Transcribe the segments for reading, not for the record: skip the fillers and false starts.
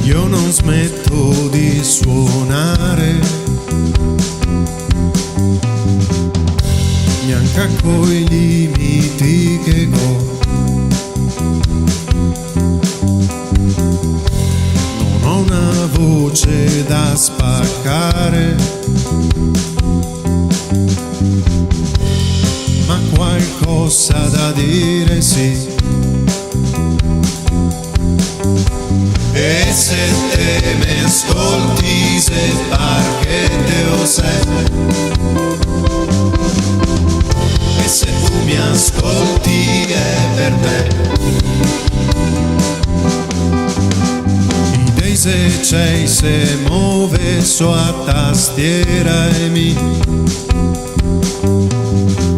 Io non smetto di suonare, neanche a coi limiti che ho. Non ho una voce da spaccare, ma qualcosa da dire sì. E se te mi ascolti, se par che te lo sai, e se tu mi ascolti è per me. Idei se c'è, se muove su a tastiera e mi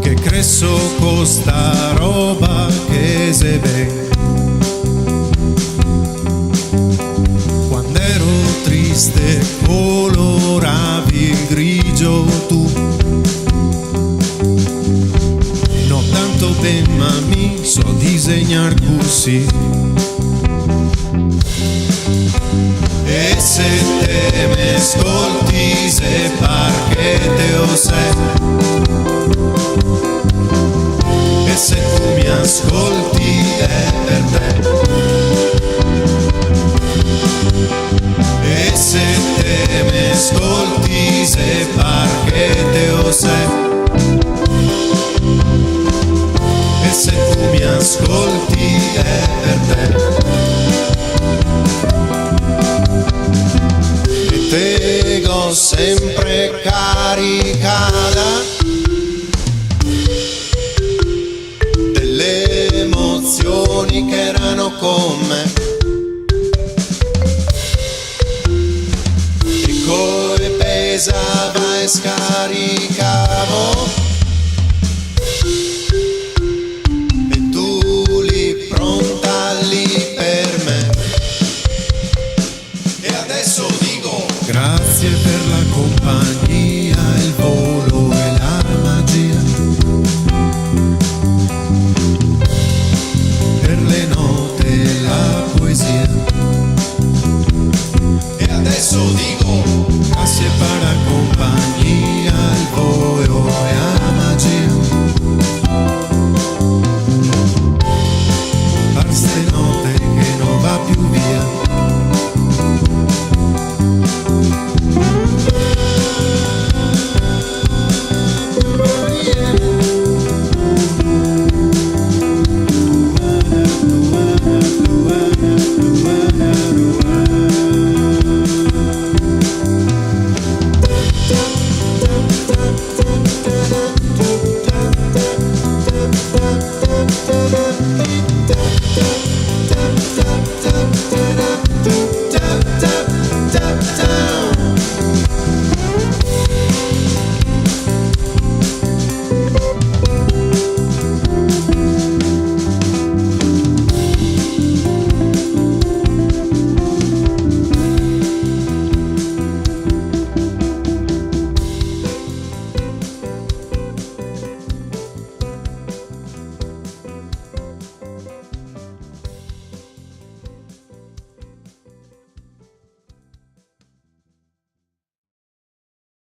che cresso costa roba che se ve. Triste coloravi il grigio tu, non tanto ben ma mi so disegnar così. E se te mi ascolti, se par che te lo sai, e se tu mi ascolti è per te. E se te mi ascolti, se par che te lo sai, e se tu mi ascolti è per te. E te go sempre caricata delle emozioni che erano con me. Pesava e scarica